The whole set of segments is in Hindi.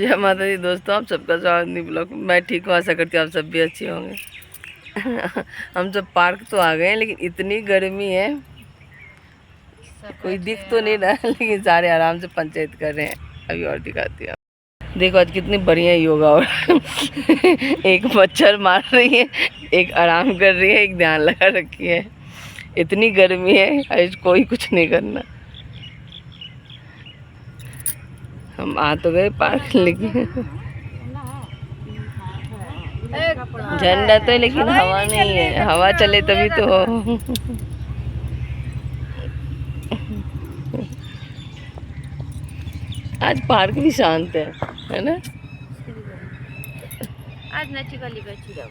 जय माता दी दोस्तों, आप सबका स्वागत नहीं ब्लॉग। मैं ठीक हूँ, आशा करती हूँ आप सब भी अच्छे होंगे। हम सब पार्क तो आ गए हैं, लेकिन इतनी गर्मी है कोई दिख तो नहीं रहा, लेकिन सारे आराम से पंचायत कर रहे हैं। अभी और दिखाती हूँ। देखो आज कितनी बढ़िया योगा हो रहा है। एक मच्छर मार रही है, एक आराम कर रही है, एक ध्यान लगा रखी है। इतनी गर्मी है, आज कोई कुछ नहीं करना। हम आ तो गए पार्क, लेकिन झंडा तो है लेकिन हवा नहीं है। हवा चले तभी तो हो। आज पार्क भी शांत है ना? आज नची वाली बची रहो।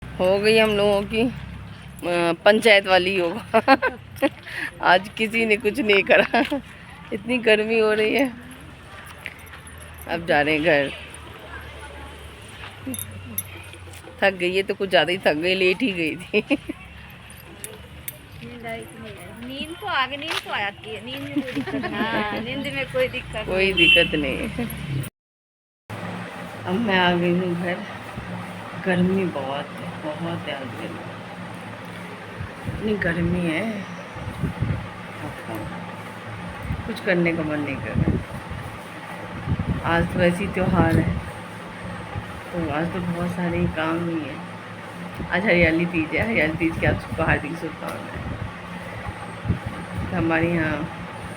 हो गई हम लोगों की पंचायत वाली योगा। आज किसी ने कुछ नहीं करा, इतनी गर्मी हो रही है। अब जा रहे हैं घर। थक गई है तो कुछ ज़्यादा ही थक गई, लेट ही गई थी। नींद तो आगे, नींद तो आती है, नींद में कोई दिक्कत नहीं। नींद में कोई दिक्कत नहीं है। अब मैं आ गई हूँ घर। गर्मी बहुत है आज गर्मी। इतनी गर्मी है, कुछ करने का मन नहीं कर रहा। आज तो वैसे ही त्योहार है, तो आज तो बहुत सारे काम ही है। आज हरियाली तीज है। हरियाली तीज की आप सबको हार्दिक शुभकामनाएं। हमारे यहाँ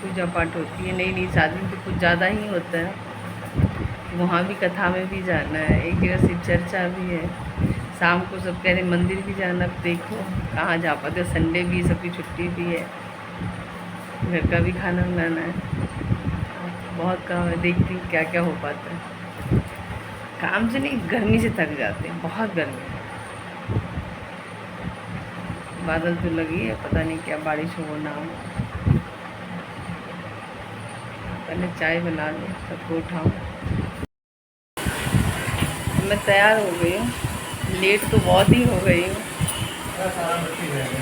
पूजा पाठ होती है। नई शादी में तो कुछ ज़्यादा ही होता है। वहाँ भी कथा में भी जाना है। एक जगह शिव चर्चा भी है। शाम को सब कह रहे मंदिर भी जाना। देखो कहाँ जा पाते। संडे भी, सबकी छुट्टी भी है। घर का भी खाना बनाना है। बहुत काम है, देखती हूँ क्या क्या हो पाता है। काम से नहीं, गर्मी से थक जाते हैं। बहुत गर्मी है। बादल तो लगी है, पता नहीं क्या बारिश हो ना हो। पहले चाय बना लूँ, सबको उठाऊँ। मैं तैयार हो गई हूँ। लेट तो बहुत ही हो गई हूँ।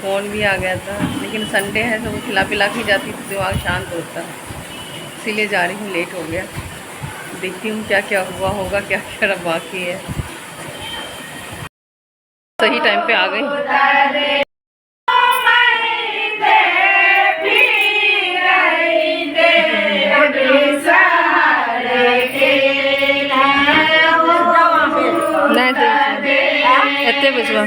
फ़ोन भी आ गया था, लेकिन संडे है तो वो खिला पिला के जाती तो दिमाग शांत होता, इसीलिए जा रही हूँ। लेट हो गया। देखती हूँ क्या क्या हुआ होगा, क्या क्या बाकी है। सही टाइम पे आ गई। एते बजवा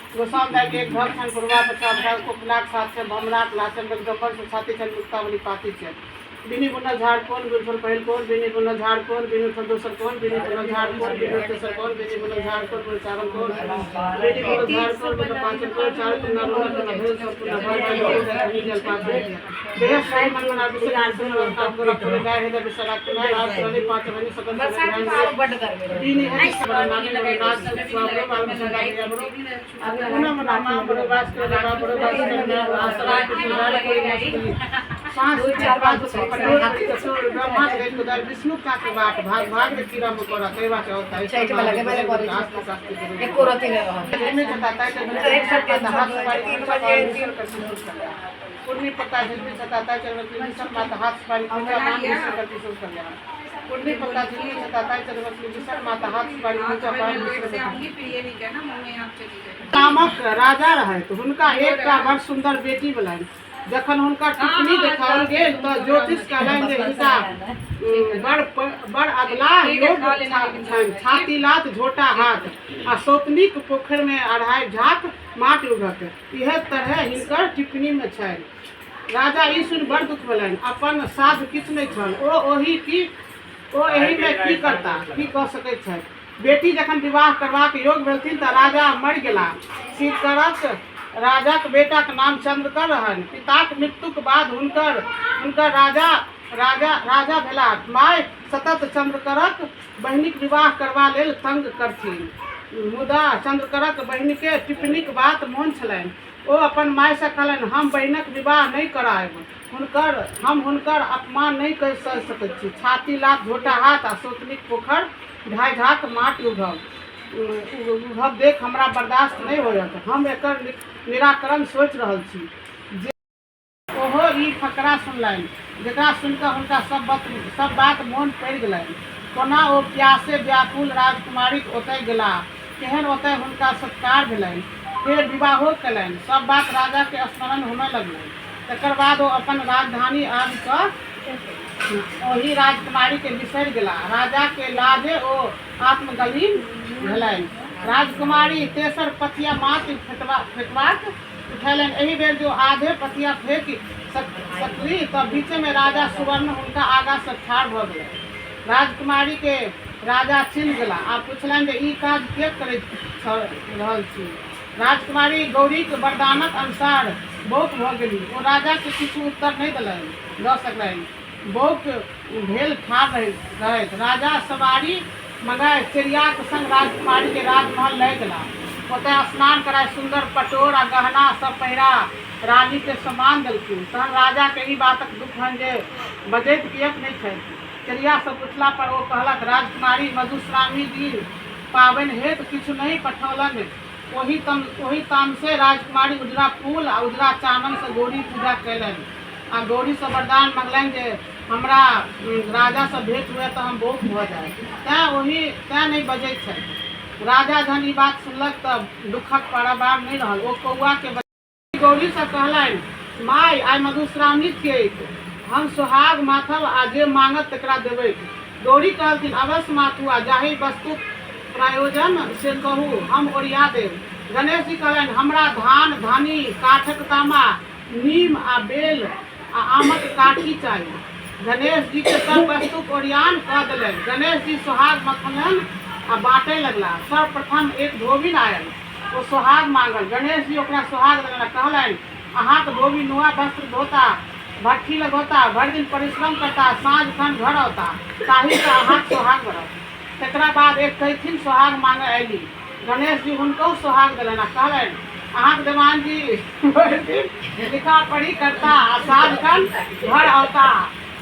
गोसाम दाई के एक घर खान पूर्वा पचास को पिलाक साथ से भमराक लासन में गबर से छाती चल मुक्ता वाली पाती से बिनी बुना झाड़ कौन बिन पहल कौन बिनी बुना झाड़ कौन बिन दोसर कौन बिनी बुना झाड़ कौन बिन तेसर कौन बिनी बुना झाड़ कौन बिन चारम कौन बिनी बुना झाड़ कौन बिन पांचम कौन चार पुना रोना पुना भेल सब पुना भाई जल पास देह सही मन मना विचार से काम करो पूरे गाय है विचार पुना रात वाली पांच बनी सकल तीन है बड़ा नाम लगे रात स्वागत बाल में लगा दिया बड़ो अब पुना मना मां बड़ो बास के लगा बड़ो बास के आसरा के सुधार कोई सांस चार बात पटोर कसोर ब्रह्मा के खुदार विष्णु का के बात भाग भाग के कीड़ा मकोड़ा कई बात होता है साइड में लगे मैंने बोली एक कोरती में रहा में बताता है कि एक सब के हाथ पारी 3 बजे पूर्वी पता जल्दी बताता है कि सब बात हाथ पारी पूजा मान विश्व करती सब कर लेना पूर्वी पता जल्दी बताता है कि सब माता हाथ पारी पूजा मान विश्व से आपकी प्रिय नहीं कहना मम्मी आप चली गई नामक राजा रहे तो उनका एक का बड़ सुंदर बेटी बुलाई जखन हुनका टिप्पणी देखाओल गेल तो ज्योतिष कहलन जे हिनका बड़ अगला योग छाती लात झोटा हाथ आ सौतनिक पोखर में अढ़ाई झाक माट उगत यह तरह हिनकर टिप्पणी में छै राजा ई सुन बड़ दुख भेलन अपन साध किछ नहीं छल ओ एही में की करता की कह सकै छै बेटी जखन विवाह करबाक योग भेलथिन त राजा मरि गेला सीकरक राजा के बेटा के नाम चंद्रकर रहन पिताक मृत्यु के बाद हुनकर राजा भेला माय सतत चंद्रकरक बहिनीक विवाह करबा लेल तंग करथिन मुदा चंद्रकरक बहिनी के टिप्पणी के बात मोन छलनि ओ अपन माय से कहलनि हम बहिनक विवाह नहीं करायब हम हुनकर अपमान नहीं कर सकैत छी छाती लात झोटा हाथ आ सौतनिक पोखर ढाई झाक माट उघब देख हमरा बर्दाश्त नहीं होयत हम एकर निराकरण सोच रहल छी जे ओहो ई फकरा सुनलनि जेकरा सुनकर हुनका सब बात मोन पड़ि गेलनि कोना ओ प्यासे व्याकुल राजकुमारी ओतय गेला केहन ओतय हुनका सत्कार भेलनि फेर विवाहो कयलनि सब बात राजा के स्मरण होने लगलनि तकर बाद ओ अपन राजधानी आबि कऽ ओही राजकुमारी के बिसरि गेला राजा के लाजे ओ आत्मगलीन भेलनि राजकुमारी तेसर पथिया मात्र फेंकबाक उठेलनि एही बेर जो आधे पथिया फेंक सकली तब बीचे में राजा सुवर्ण हुनका आगा से ठाढ़ भऽ गेलै राजकुमारी के राजा चिन्ह गेला आ पुछलनि जे ई काज के करैत रहल छी राजकुमारी गौरी के वरदानक अनुसार बहुत भऽ गेली ओ राजा के किछु उत्तर नहीं दऽ सकलनि बहुत भेल ठाढ़ रहैत राजा सवारी मंगाए चिड़ियाक संग राजकुमारी के राजमहल लय गेला ओतय स्नान कराए सुंदर पटोर आ गहना सब पहिरा रानी के सम्मान देलखिन तहन राजा के ई बातक दुख हन जे बजैत किएक नहीं छै चिड़िया से पूछला पर ओ कहलक राजकुमारी मधुश्रावणी दिन पाबनि हेतु किछु नहीं पठौलनि ओही ताम से राजकुमारी उजरा फूल आ उजरा चानन से गौरी पूजा कैलनि आ गौरी से वरदान मंगलनि जे हमरा राजा से भेंट हुए तो हम बहुत भऽ जाए तैं नहीं बजै छै राजा जहन ई बात सुनलक तब दुखक पारावार नहीं रहल ओ कौआ के गौरी से कहलनि माय आइ मधुश्रावणी थियैक हम सोहाग माथब आ जे मांगत तकरा देबै गौरी कहलखिन अवश्य माथु आ जाहि वस्तु प्रयोजन से कहू हम ओरिया देब गणेश जी कहलनि हमरा धान धानी काठक तामा नीम आ बेल आ आमक काठी चाहिए गणेश जी के सब वस्तु ओरियान कऽ देलनि गणेश जी सोहाग मथलन आ बाँटे लगला सर्वप्रथम एक धोबिन आयल ओ सोहाग मांगल गणेश जी ओकरा सोहाग देला कहलनि अहाँके धोबी नुआ वस्त्र धोता भट्ठी लगोता भरि दिन परिश्रम करता साँझ खन घर औता ताहि से अहाँके सोहाग बढ़त तकरा बाद एक कहथिन सोहाग मांगे अयली गणेश जी हुनको सोहाग देलनि आ कहलनि अहाँके देवान जी लिखा पढ़ी करता आ साँझ खन घर औता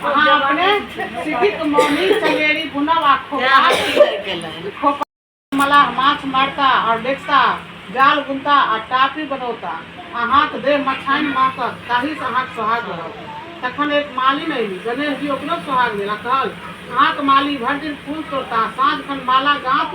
अहाँ अपने सिद्धिक मौनी चंगेरी बुनब आ खोपा मलाह माछ मारता और देखता जाल बुनता आ टापी बनौता अहाँके देह मछाइन माकत ताहि से अहाँके सोहाग बढ़त तखन एक मालिन अयली गणेश जी ओकरो सोहाग देला कहल अहाँके माली भरि दिन फूल तोड़ता साँझ खन माला गाँथ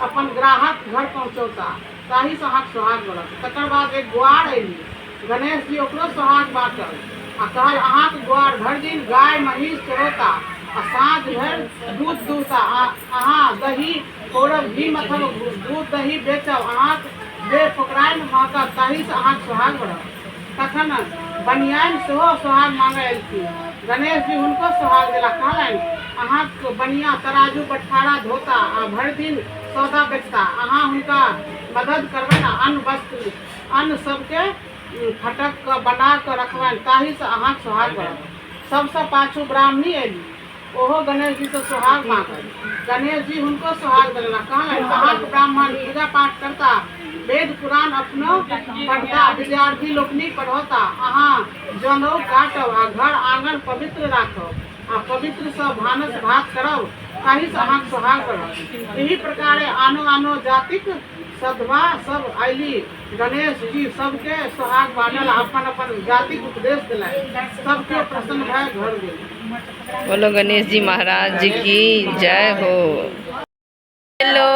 अपन ग्राहक घर पहुँचौता ताहि से अहाँके सोहाग बढ़त तकर बाद एक गुआर अयली गणेश जी ओकरो सोहाग बाँटल आ कहल अहाँके गुआर भरि दिन गाय महीष चरौता आ साँझ भरि दूध दूहता अहाँ दही पौरब घी मथब दूध दही बेचब अहाँके देह पोखराइन महकत ताहि से अहाँके सोहाग बढ़त तखन बनियान सेहो सोहाग मांगे अयलखिन गणेश जी उनको सुहाग दिला कहलन अहाँ बनिया तराजू बटखारा धोता आ भर दिन सौदा बेचता अहाँ उनका मदद करबन अन्न वस्त्र अन्न सबके फटक के बना के रखबन ताहि से अहाँ सुहाग करब। सबसे पाछू ब्राह्मणी अयली ओहो गणेश जी से सुहाग मांगल गणेश जी उनको सुहाग दिला कहलन अहाँ ब्राह्मण पूजा पाठ करता वेद पुराण अपनो पढ़ता विद्यार्थी लोकनी पढ़ौता अहाँ जनऊ काटब आ घर आंगन पवित्र राखब आ पवित्र से भानस भात करब ताहि से अहाँ सुहाग करब। यही प्रकारे आनो आनो जातिक सदभा सब अयली गणेश जी सबके सुहाग बांधल अपन अपन जातिक उपदेश दिला सबके प्रसन्न भय घर गेल। बोलो गणेश जी महाराज जी की जय हो। लो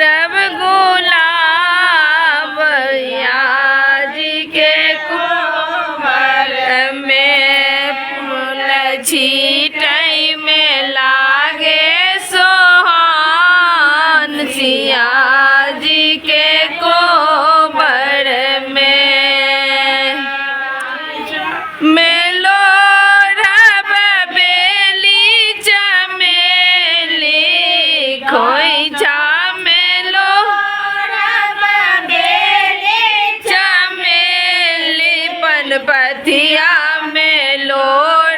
रब गुलाब या जी के कुंवर में फूल छीटै में लागे सोहान सिया जी के कोबर में मेलो रब बेली चमेली खोइछा मेलो रब बेली चमेली पनपथिया मेलो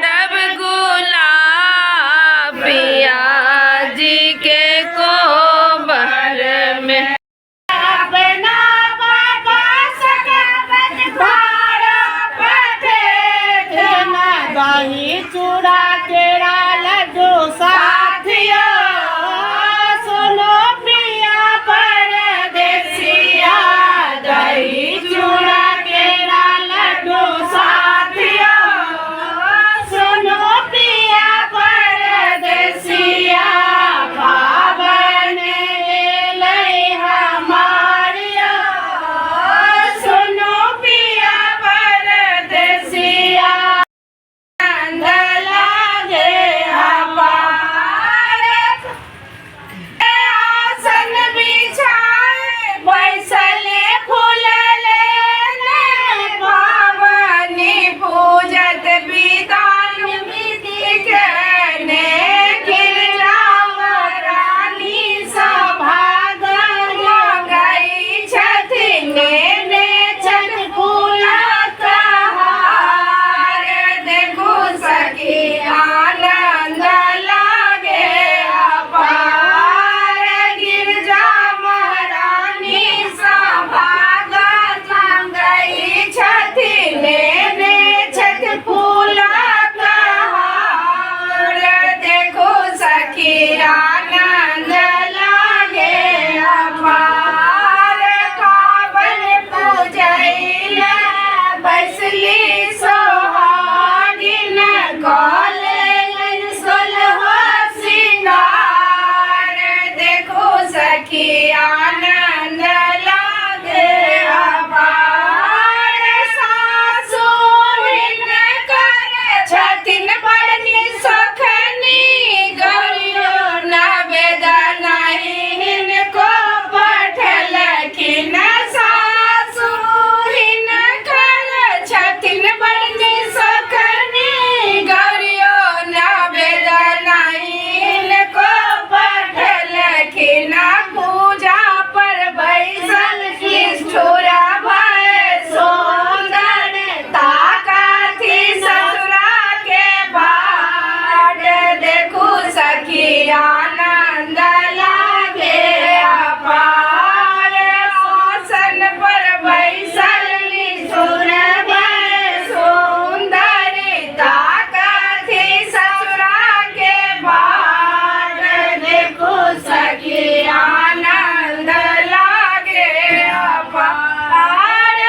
रब गुलाब पिया जी के कोबर में दही चूड़ा केरा लड्डू साथिया सुनो पिया परदेसिया दही चूड़ा केरा लड्डू साथिया सुनो पिया परदेसिया पावन एलै हमारिया सुनो पिया परदेसिया आसन बिछाए बैसले फूलले भवानी पूजत विधान विधि के रानी सभाग गई छथिन ने छठ फूला कहार देखो सखी आनंद लागे अपार गिरजा महारानी सभाग गई छथिन ने छठ फूला कहार देखो सखी आनंद लागे अपार कावन पूजैला बैसली सोहागिन कॉलेज सोलह सिंगार देखो सखी आनंद लागे अपार सासु हिनकर छथिन बड़नी सखनी गौरियो नवेदन हिनको पठलखिन सासु हिनकर छथिन बड़नी सखनी गौरियो नवेदन हिनको पठलखिन पूजा पर बैसल निष्ठुर भय सुंदर ताकथी ससुरा के बाट देखू सखी आनंद लागे अपार आसन पर बैसल निष्ठुर भय सुंदर ताकथी ससुरा के बाट देखो सखी आनंद लागे अपार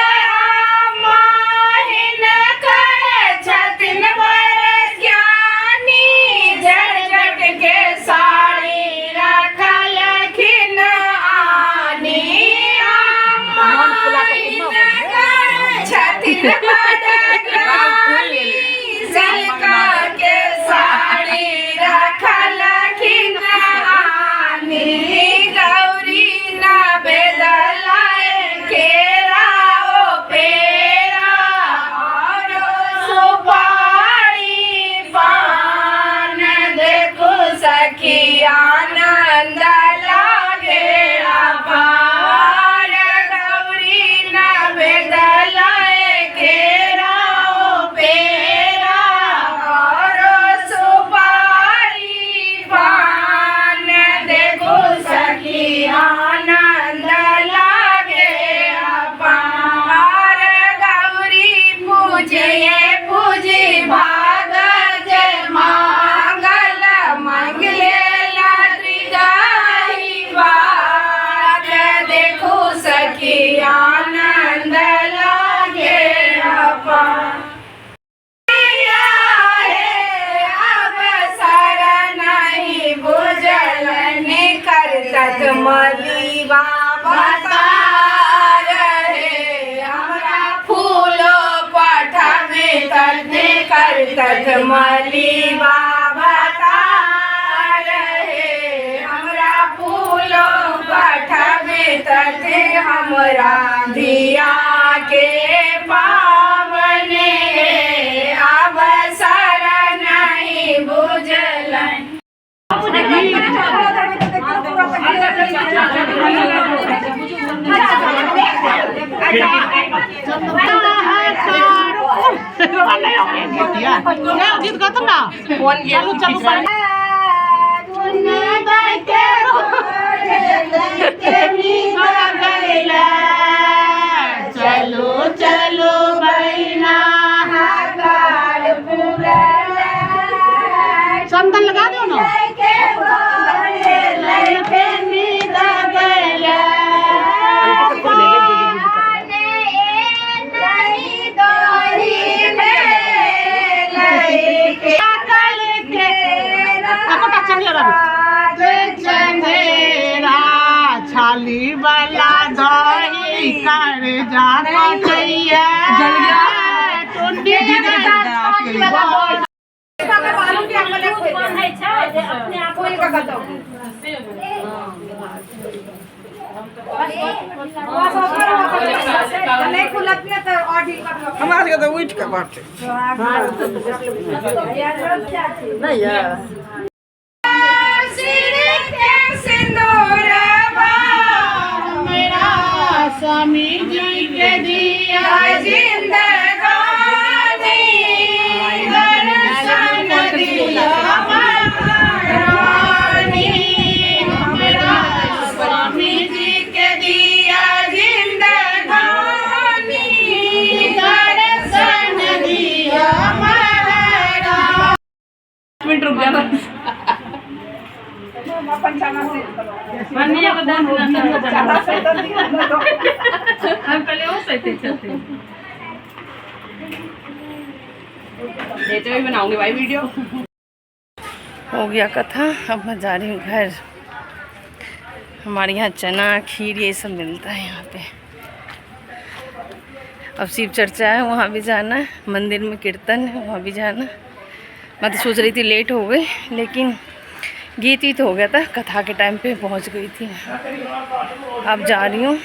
माहिन कर छथिन वर ज्ञानी झट के साड़ी रखलखिन आनी माहिन कर छथिन वर ज्ञानी सिल्का के साड़ी रखलखिन आनी गौरी नवेदलाए केरा ओ पेरा और सुपारी करतथ मलिवा बता रहे हमरा फूलो पठबे तथे हमरा धिया के पावने अवसर नहीं बुझलन। गीत गाता ना चलो चलो बहना चंदन लगा दो ना छाली वाला दही कर जाना चाहिए हमारे तो उठ के बात नहीं स्वामी जी के दिया जिंदगानी दर्शन दिया महारानी हमरा स्वामी जी के दिया जिंदगानी दर्शन दिया महारानी। मिनट रुक जा हम पहले वो सहते चलते भी बनाऊंगी भाई वीडियो। हो गया कथा। अब मैं जा रही हूँ घर। हमारे यहाँ चना खीर ये सब मिलता है यहाँ पे। अब शिव चर्चा है, वहाँ भी जाना है। मंदिर में कीर्तन है, वहाँ भी जाना। मैं तो सोच रही थी लेट हो गई, लेकिन गीत वीत हो गया था, कथा के टाइम पे पहुंच गई थी। अब जा रही हूँ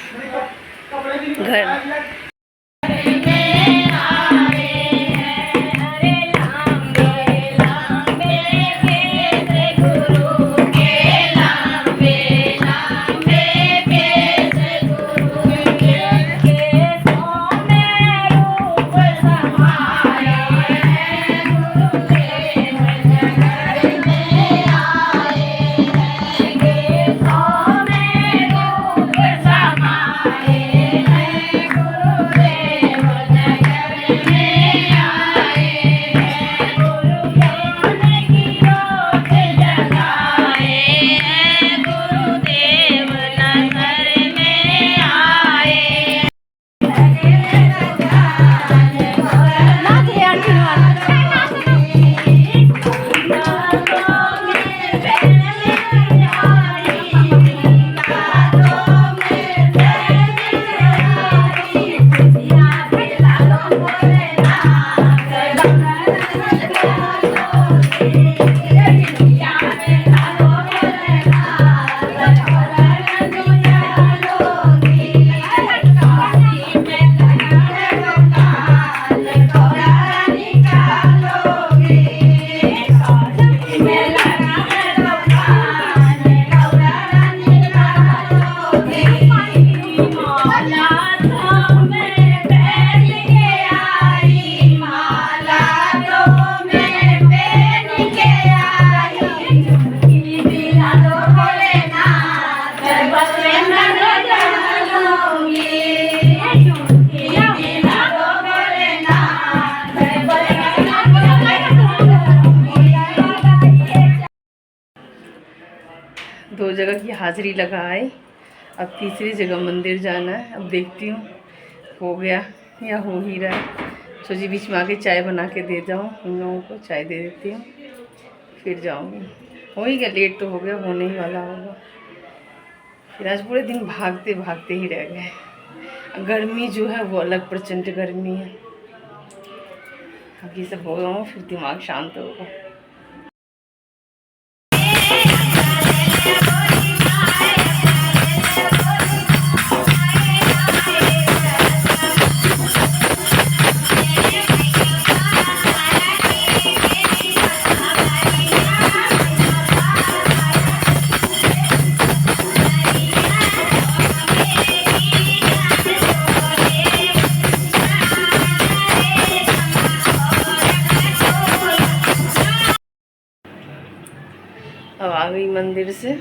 घर। दो जगह की हाजिरी लगाए, अब तीसरी जगह मंदिर जाना है। अब देखती हूँ हो गया या हो ही रहा है। सोची बीच में आके चाय बना के दे जाऊँ, उन लोगों को चाय दे देती हूँ, फिर जाऊँगी। हो ही गया, लेट तो हो गया, होने ही वाला होगा। फिर आज पूरे दिन भागते भागते ही रह गए। गर्मी जो है वो अलग प्रचंड गर्मी है। अब ये सब होगा फिर दिमाग शांत होगा। अब आ गई मंदिर से।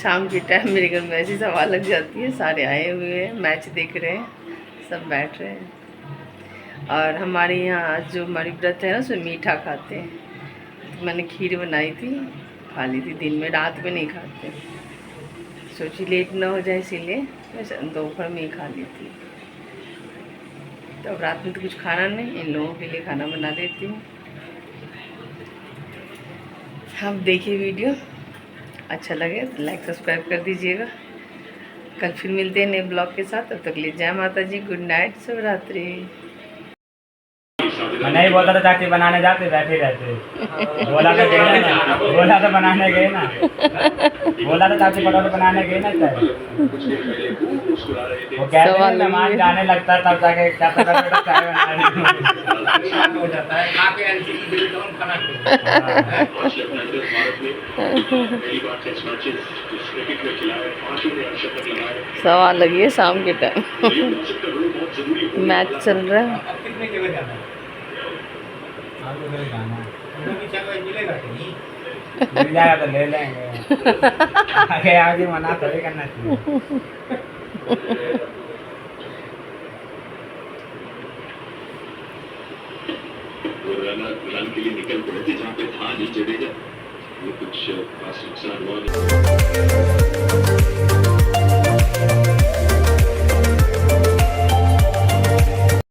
शाम के टाइम मेरे घर में ऐसी हवा लग जाती है, सारे आए हुए हैं, मैच देख रहे हैं, सब बैठ रहे हैं। और हमारे यहाँ जो हमारी व्रत है ना उसमें मीठा खाते हैं, तो मैंने खीर बनाई थी, खा ली थी दिन में, रात में नहीं खाते, सोची लेट ना हो जाए इसीलिए मैं दोपहर में ही खा ली थी। तो अब रात में तो कुछ खाना नहीं, इन लोगों के लिए खाना बना देती हूँ। आप देखिए वीडियो, अच्छा लगे तो लाइक सब्सक्राइब कर दीजिएगा। कल फिर मिलते हैं नए ब्लॉग के साथ, तब तक ले जय माता जी, गुड नाइट, शुभ रात्रि। नहीं बोलता तो चाची बनाने जाते, बैठे रहते। बोला तो गए ना, बोला तो बनाने गए ना, बोला तो चाची पकड़ बनाने गए ना। वो कहते हैं मेहमान जाने लगता है तब जाके क्या पता बेटा चाय बनाने हो जाता है। सवा लगी है शाम के टाइम, मैच चल रहा है। मिल जाएगा तो ले लेंगे, आगे आगे मना थोड़ी करना चाहिए। रन के लिए निकल पड़े थे जहाँ पे था नहीं जडेजा, वो कुछ खास नुकसान हुआ नहीं।